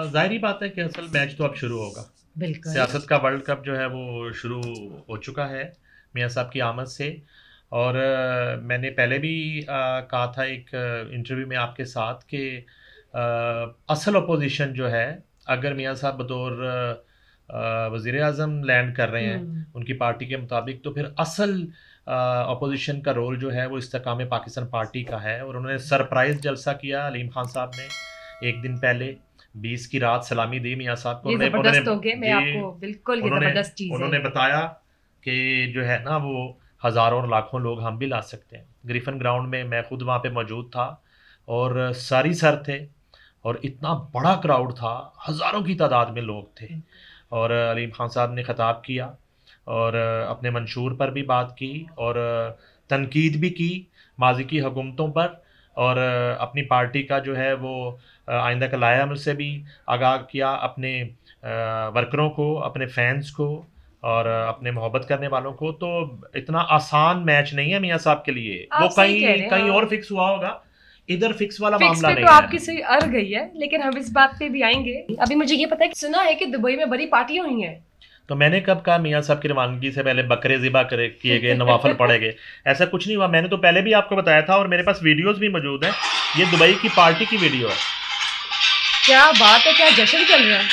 ज़ाहिर ही बात है कि असल मैच तो अब शुरू होगा। बिल्कुल। सियासत का वर्ल्ड कप जो है वो शुरू हो चुका है मियाँ साहब की आमद से। और मैंने पहले भी कहा था एक इंटरव्यू में आपके साथ कि असल अपोजिशन जो है, अगर मियाँ साहब बतौर वज़ीर आज़म लैंड कर रहे हैं हुँ। उनकी पार्टी के मुताबिक, तो फिर असल अपोजिशन का रोल जो है वो इस्तेकाम पाकिस्तान पार्टी का है। और उन्होंने सरप्राइज़ जलसा किया अलीम खान साहब ने एक दिन पहले 20 की रात सलामी दी मियाँ साहब को। ये उन्होंने उन्होंने ज़बरदस्त हो गए, मैं जी, आपको बिल्कुल ये उन्होंने ज़बरदस्त चीज़ है उन्होंने ये। बताया कि जो है ना वो हज़ारों और लाखों लोग हम भी ला सकते हैं। ग्रिफिन ग्राउंड में मैं खुद वहाँ पे मौजूद था और सारी सर थे और इतना बड़ा क्राउड था, हज़ारों की तादाद में लोग थे। और अलीम खान साहब ने ख़िताब किया और अपने मंशूर पर भी बात की और तनकीद भी की माज़ी की हुकूमतों पर। और अपनी पार्टी का जो है वो आइंदा का लाया अमल से भी आगाह किया, अपने वर्करों को, अपने फैंस को और अपने मोहब्बत करने वालों को। तो इतना आसान मैच नहीं है मियाँ साहब के लिए। वो आप सही कह कहीं रहे हैं, कहीं और हाँ। फिक्स हुआ होगा, इधर फिक्स वाला फिक्स मामला पे तो नहीं है। आपकी सुई अड़ गई है, लेकिन हम इस बात पे भी आएँगे। अभी मुझे ये पता है कि सुना है कि दुबई में बड़ी पार्टियाँ हुई हैं। तो मैंने कब कहा मियाँ साहब की रवानगी से पहले बकरे ज़िबा करे किए गए, नवाफल पढ़े गए? ऐसा कुछ नहीं हुआ। मैंने तो पहले भी आपको बताया था और मेरे पास वीडियोज़ भी मौजूद हैं। ये दुबई की पार्टी की वीडियो है। क्या बात है, क्या जश्न चल रहा है।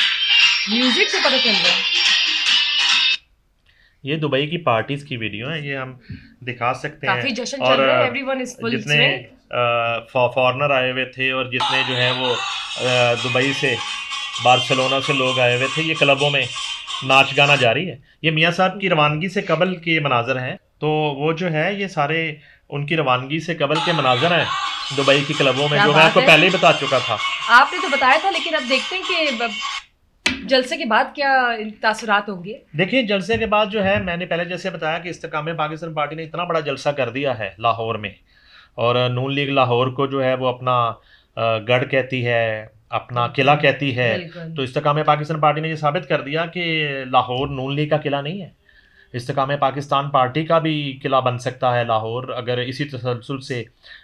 म्यूज़िक से पता चल रहा है। ये दुबई की पार्टीज़ की वीडियो है, ये हम दिखा सकते हैं। काफ़ी जश्न और चल रहा है, एवरीवन इज़ फुल जितने स्विंग। फॉरेनर आए हुए थे और जितने जो है वो दुबई से, बार्सिलोना से लोग आए हुए थे, ये क्लबों में नाच गाना जारी है। ये मियाँ साहब की रवानगी से कबल के मनाज़र हैं। तो वो जो है ये सारे उनकी रवानगी से कबल के मनाज़र हैं दुबई की क्लबों में, क्या जो मैं बात आपको है। पहले ही बता चुका था। आपने तो बताया था, लेकिन अब देखते हैं कि जलसे के बाद क्या तासुरात होंगे। देखिए, जलसे के बाद जो है, मैंने पहले जैसे बताया कि इस्तेकाम पाकिस्तान पार्टी ने इतना बड़ा जलसा कर दिया है लाहौर में। और नून लीग लाहौर को जो है वो अपना गढ़ कहती है, अपना किला बिल्कुल, कहती है। बिल्कुल। तो इस्तेकाम पाकिस्तान पार्टी ने ये साबित कर दिया कि लाहौर नून लीग का किला नहीं है। इस्तेकाम पाकिस्तान पार्टी का भी किला बन सकता है लाहौर, अगर इसी तसलसल से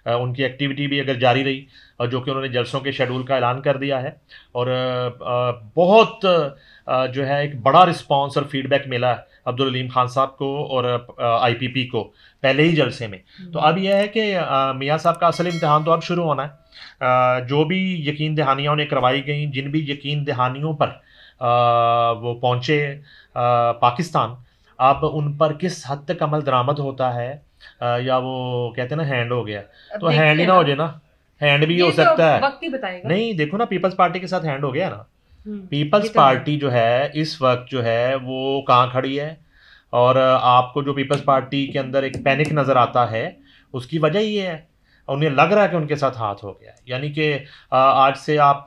उनकी एक्टिविटी भी अगर जारी रही, और जो कि उन्होंने जलसों के शेड्यूल का ऐलान कर दिया है। और बहुत जो है एक बड़ा रिस्पांस और फीडबैक मिला है अब्दुल अलीम खान साहब को और आईपीपी को पहले ही जलसे में। तो अब यह है कि मियाँ साहब का असल इम्तिहान तो अब शुरू होना है। जो भी यकीन दहानियाँ उन्हें करवाई गई, जिन भी यकीन दहानियों पर वो पहुँचे पाकिस्तान, अब उन पर किस हद तक अमल दरामद होता है, या वो कहते हैं ना हैंड हो गया, अब तो देखते हैंड ही हैं ना ना। हो जाए ना, हैंड भी हो ये तो सकता है। वक्त ही बताएगा। नहीं, देखो ना, पीपल्स पार्टी के साथ हैंड हो गया ना। ये पीपल्स तो है। पार्टी जो है इस वक्त जो है वो कहाँ खड़ी है? और आपको जो पीपल्स पार्टी के अंदर एक पैनिक नज़र आता है, उसकी वजह ये है, उन्हें लग रहा है कि उनके साथ हाथ हो गया है। यानी कि आज से आप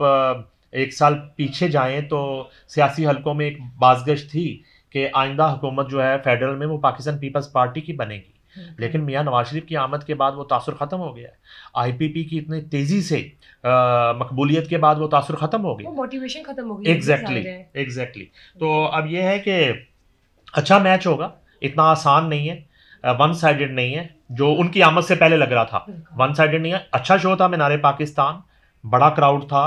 1 साल पीछे जाएं तो सियासी हलकों में एक बाज़गश थी कि आइंदा हुकूमत जो है फेडरल में वो पाकिस्तान पीपल्स पार्टी की बनेगी। लेकिन मियाँ नवाज शरीफ की आमद के बाद वो तासुर ख़त्म हो गया है। आईपीपी की इतनी तेज़ी से मकबूलियत के बाद वो तासुर ख़त्म हो वो गया। मोटिवेशन खत्म हो गई है, ये एग्जैक्टली, ज़ाहिर है। एग्जैक्टली। तो अब ये है कि अच्छा मैच होगा, इतना आसान नहीं है, वन साइडेड नहीं है जो उनकी आमद से पहले लग रहा था। बिल्कुल। वन साइडेड नहीं है। अच्छा शो था मीनारे पाकिस्तान, बड़ा क्राउड था,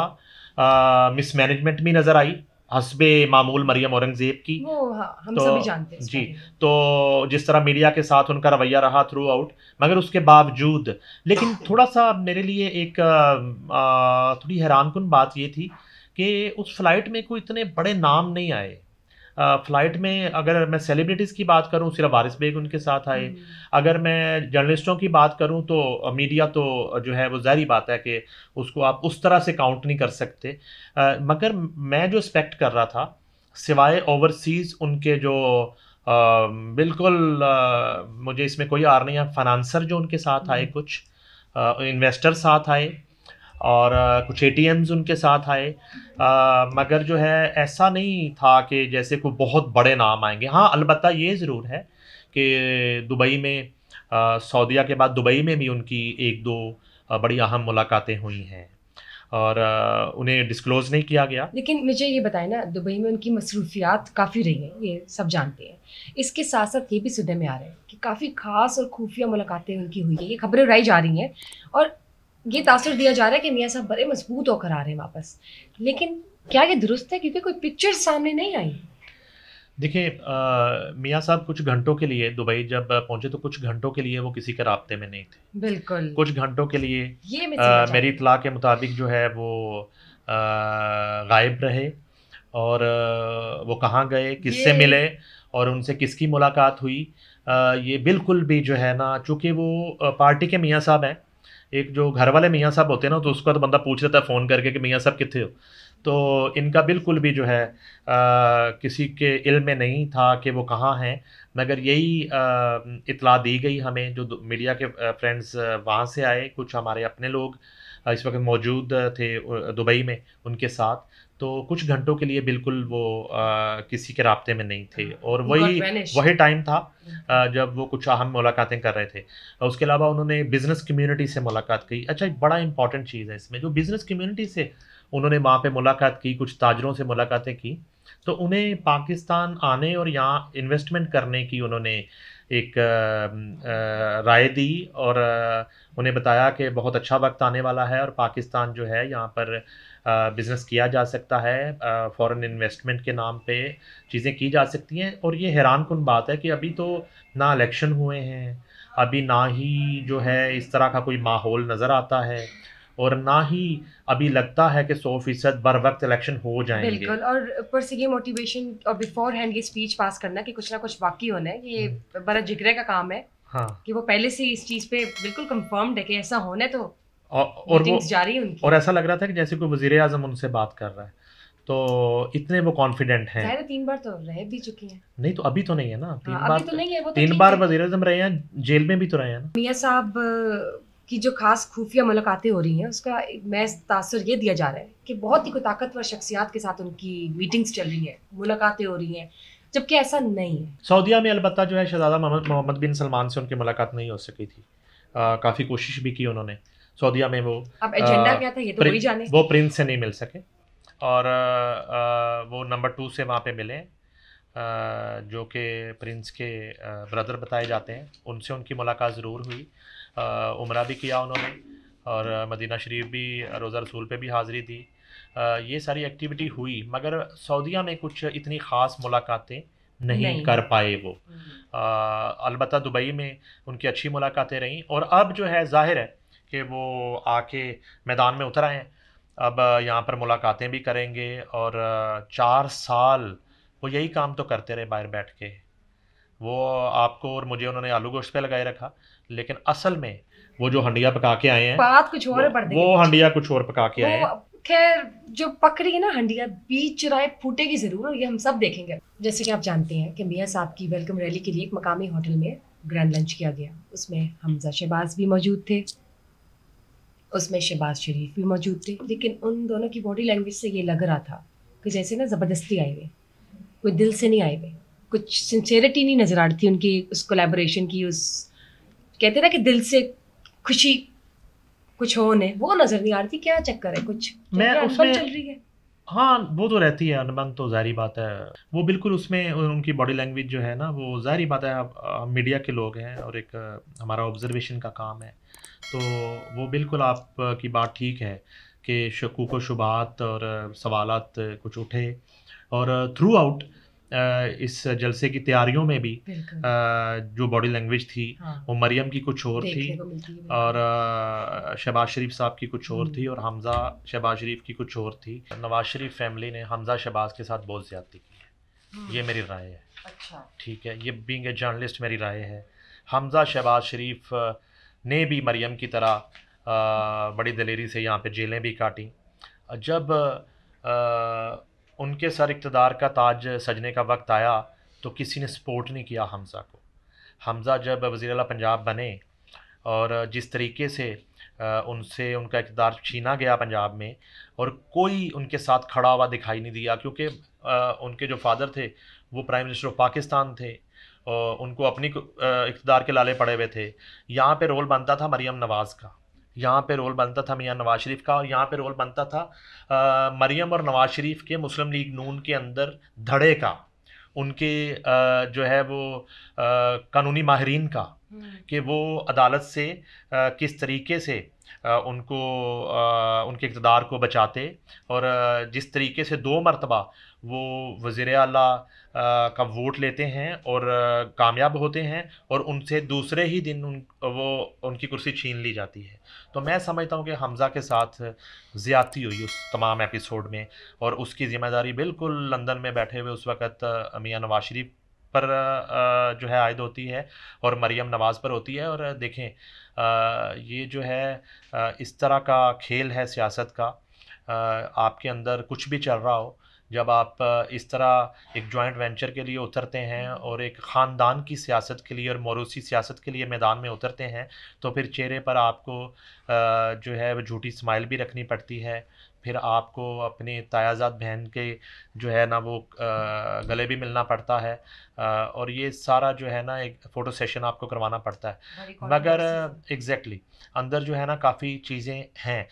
मिसमैनेजमेंट भी नज़र आई हस्बे मामूल मरियम औरंगज़ेब की। वो हाँ, हम तो सभी जानते हैं इस जी, बारे में। तो जिस तरह मीडिया के साथ उनका रवैया रहा थ्रू आउट, मगर उसके बावजूद, लेकिन थोड़ा सा मेरे लिए एक थोड़ी हैरानकुन बात ये थी कि उस फ्लाइट में कोई इतने बड़े नाम नहीं आए। फ्लाइट में अगर मैं सेलिब्रिटीज़ की बात करूं, सिर्फ वारिस बेग उनके साथ आए। अगर मैं जर्नलिस्टों की बात करूं तो मीडिया तो जो है वो ज़ाहिर बात है कि उसको आप उस तरह से काउंट नहीं कर सकते। मगर मैं जो एक्सपेक्ट कर रहा था, सिवाय ओवरसीज़ उनके जो बिल्कुल मुझे इसमें कोई आर नहीं है, फाइनेंसर जो उनके साथ आए, कुछ इन्वेस्टर साथ आए और कुछ एटीएम्स उनके साथ आए। मगर जो है ऐसा नहीं था कि जैसे कोई बहुत बड़े नाम आएंगे। हाँ, अलबत्ता ये ज़रूर है कि दुबई में सऊदीया के बाद दुबई में भी उनकी एक दो बड़ी अहम मुलाकातें हुई हैं और उन्हें डिस्क्लोज़ नहीं किया गया। लेकिन मुझे ये बताएं ना, दुबई में उनकी मसरूफियात काफ़ी रही हैं, ये सब जानते हैं। इसके साथ साथ ये भी सुनने में आ रहा है कि काफ़ी खास और खुफिया मुलाकातें उनकी हुई हैं, ये खबरें उड़ाई जा रही हैं। और ये तासुर दिया जा रहा है कि मियाँ साहब बड़े मजबूत होकर आ रहे हैं वापस। लेकिन क्या ये दुरुस्त है? क्योंकि कोई पिक्चर सामने नहीं आई। देखिए, मियाँ साहब कुछ घंटों के लिए दुबई जब पहुंचे तो कुछ घंटों के लिए वो किसी के राब्ते में नहीं थे। बिल्कुल, कुछ घंटों के लिए ये मैं सुनना मेरी चाहती हूँ। इत्तला के मुताबिक जो है वो गायब रहे। और वो कहाँ गए, किससे ये मिले और उनसे किसकी मुलाकात हुई, ये बिल्कुल भी जो है ना, चूँकि वो पार्टी के मियाँ साहब हैं। एक जो घर वाले मियाँ साहब होते हैं ना, तो उसका तो बंदा पूछ लेता है फ़ोन करके कि मियाँ साहब कित्थे हो? तो इनका बिल्कुल भी जो है किसी के इल्म में नहीं था कि वो कहाँ हैं। मगर यही इत्तला दी गई हमें, जो मीडिया के फ्रेंड्स वहाँ से आए, कुछ हमारे अपने लोग इस वक्त मौजूद थे दुबई में उनके साथ। तो कुछ घंटों के लिए बिल्कुल वो किसी के राब्ते में नहीं थे, और he got वही vanished। वही टाइम था जब वो कुछ अहम मुलाकातें कर रहे थे। उसके अलावा उन्होंने बिज़नेस कम्युनिटी से मुलाकात की। अच्छा, एक बड़ा इंपॉर्टेंट चीज़ है इसमें, जो बिज़नेस कम्युनिटी से उन्होंने वहाँ पे मुलाकात की, कुछ ताजरों से मुलाकातें की, तो उन्हें पाकिस्तान आने और यहाँ इन्वेस्टमेंट करने की उन्होंने एक राय दी। और उन्हें बताया कि बहुत अच्छा वक्त आने वाला है और पाकिस्तान जो है यहाँ पर बिज़नेस किया जा सकता है, फॉरेन इन्वेस्टमेंट के नाम पे चीज़ें की जा सकती हैं। और ये हैरानकुन बात है कि अभी तो ना इलेक्शन हुए हैं, अभी ना ही जो है इस तरह का कोई माहौल नज़र आता है, और ना ही अभी लगता है कि 100% बर वक्त इलेक्शन हो जाएंगे। बिल्कुल, और ऊपर से ये मोटिवेशन और बिफोर हैंड ये स्पीच पास करना कि कुछ ना कुछ वाकई होना है, ये बड़ा जिगरे का काम है हाँ। कि वो पहले से ही इस चीज़ पे बिल्कुल कंफर्म्ड है कि ऐसा होना है। तो और वो मीटिंग्स जारी है उनकी। और ऐसा लग रहा था कि जैसे कोई वज़ीर आज़म उनसे बात कर रहा है, तो इतने वो कॉन्फिडेंट हैं। ज़ाहिर है 3 बार तो रह भी चुकी हैं। नहीं तो अभी तो नहीं है ना, हाँ, अभी तो नहीं है, वो तो 3 ठीक बार है। वज़ीर आज़म रहे हैं, जेल में भी तो रहे हैं ना। मियाँ साहब की जो खास खुफिया मुलाकातें हो रही हैं, उसका महज तासुर ये दिया जा रहा है कि बहुत ही कोई ताकतवर शख्सियात के साथ उनकी मीटिंग्स चल रही हैं, मुलाकातें हो रही हैं, जबकि ऐसा नहीं है। सऊदीया में अलबत्ता जो है शहज़ादा मोहम्मद बिन सलमान से उनकी मुलाकात नहीं हो सकी थी। काफ़ी कोशिश भी की उन्होंने। सऊदीया में वो अब एजेंडा क्या था ये तो वही जाने। वो प्रिंस से नहीं मिल सके, और वो नंबर 2 से वहाँ पे मिले, जो कि प्रिंस के ब्रदर बताए जाते हैं। उनसे उनकी मुलाकात ज़रूर हुई। उम्रा भी किया उन्होंने, और मदीना शरीफ भी, रोज़ा रसूल पे भी हाज़िरी दी। ये सारी एक्टिविटी हुई, मगर सऊदीया में कुछ इतनी ख़ास मुलाकातें नहीं कर पाए वो। अलबत्ता दुबई में उनकी अच्छी मुलाकातें रहीं, और अब जो है ज़ाहिर है कि वो आके मैदान में उतर आए हैं। अब यहाँ पर मुलाकातें भी करेंगे, और 4 साल वो यही काम तो करते रहे बाहर बैठ के। वो आपको और मुझे उन्होंने आलू गोश्त पे लगाए रखा, लेकिन असल में वो जो हंडिया पका के आए हैं, बात कुछ और है पर्दे के वो पीछे। हंडिया कुछ और पका के आए हैं। वो खैर जो पक रही है ना हंडिया, बीच चुराए फूटेगी जरूर, और ये हम सब देखेंगे। जैसे कि आप जानते हैं कि मियाँ साहब की वेलकम रैली के लिए एक मकामी होटल में ग्रैंड लंच किया गया। उसमें हमजा शहबाज भी मौजूद थे, उसमें शहबाज शरीफ भी मौजूद थे, लेकिन उन दोनों की बॉडी लैंग्वेज से ये लग रहा था कि जैसे ना ज़बरदस्ती आए हुए, कोई दिल से नहीं आए हुए, कुछ सिंसेरिटी नहीं नज़र आ रही थी उनकी उस कोलैबोरेशन की, उस कहते ना कि दिल से खुशी कुछ हो ने, वो नज़र नहीं आ रही थी। क्या चक्कर है? कुछ मैं अनबन उसमें चल रही है। हाँ, वो तो रहती है अनबन, तो ज़ाहिर बात है। वो बिल्कुल उसमें उनकी बॉडी लैंग्वेज जो है ना, वो ज़ाहिर बात है, हम मीडिया के लोग हैं और एक हमारा ऑब्जर्वेशन का काम है। तो वो बिल्कुल आपकी बात ठीक है कि शकूक व शुबहात और सवालात कुछ उठे, और थ्रू आउट इस जलसे की तैयारियों में भी बिल्कुल। जो बॉडी लैंग्वेज थी, हाँ, वो मरियम की कुछ और थी, देखने को मिलती है बिल्कुल। और शहबाज शरीफ साहब की कुछ और थी, और हमज़ा शहबाज शरीफ की कुछ और थी। नवाज शरीफ फैमिली ने हमज़ा शहबाज के साथ बहुत ज़्यादती की है, ये मेरी राय है। अच्छा, ठीक है, ये बीइंग ए जर्नलिस्ट मेरी राय है। हमज़ा शहबाज शरीफ ने भी मरियम की तरह बड़ी दलेरी से यहाँ पे जेलें भी काटी। जब उनके सर इक़्तिदार का ताज सजने का वक्त आया, तो किसी ने सपोर्ट नहीं किया हमज़ा को। हमज़ा जब वज़ीर आला पंजाब बने, और जिस तरीके से उनसे उनका इक़्तिदार छीना गया पंजाब में, और कोई उनके साथ खड़ा हुआ दिखाई नहीं दिया, क्योंकि उनके जो फादर थे वो प्राइम मिनिस्टर ऑफ पाकिस्तान थे, और उनको अपनी इक़्तिदार के लाले पड़े हुए थे। यहाँ पे रोल बनता था मरियम नवाज़ का, यहाँ पे रोल बनता था मियाँ नवाज शरीफ का, और यहाँ पे रोल बनता था मरियम और नवाज शरीफ के मुस्लिम लीग नून के अंदर धड़े का, उनके जो है वो कानूनी माहिरीन का, कि वो अदालत से किस तरीके से उनको उनके इक़्तिदार को बचाते, और जिस तरीके से 2 मरतबा वो वज़ीर आला का वोट लेते हैं और कामयाब होते हैं, और उनसे दूसरे ही दिन उनकी कुर्सी छीन ली जाती है। तो मैं समझता हूँ कि हमज़ा के साथ ज़्यादती हुई उस तमाम एपिसोड में, और उसकी ज़िम्मेदारी बिल्कुल लंदन में बैठे हुए उस वक़्त मियाँ नवाज़ शरीफ पर जो है आयद होती है, और मरियम नवाज़ पर होती है। और देखें, ये जो है इस तरह का खेल है सियासत का। आपके अंदर कुछ भी चल रहा हो, जब आप इस तरह एक जॉइंट वेंचर के लिए उतरते हैं और एक ख़ानदान की सियासत के लिए और मौरूसी सियासत के लिए मैदान में उतरते हैं, तो फिर चेहरे पर आपको जो है वो झूठी स्माइल भी रखनी पड़ती है। फिर आपको अपनी तायाज़ाद बहन के जो है ना वो गले भी मिलना पड़ता है, और ये सारा जो है ना एक फ़ोटो सेशन आपको करवाना पड़ता है। बड़ी मगर controversies हैं। एग्ज़ैक्टली अंदर जो है ना काफ़ी चीज़ें हैं,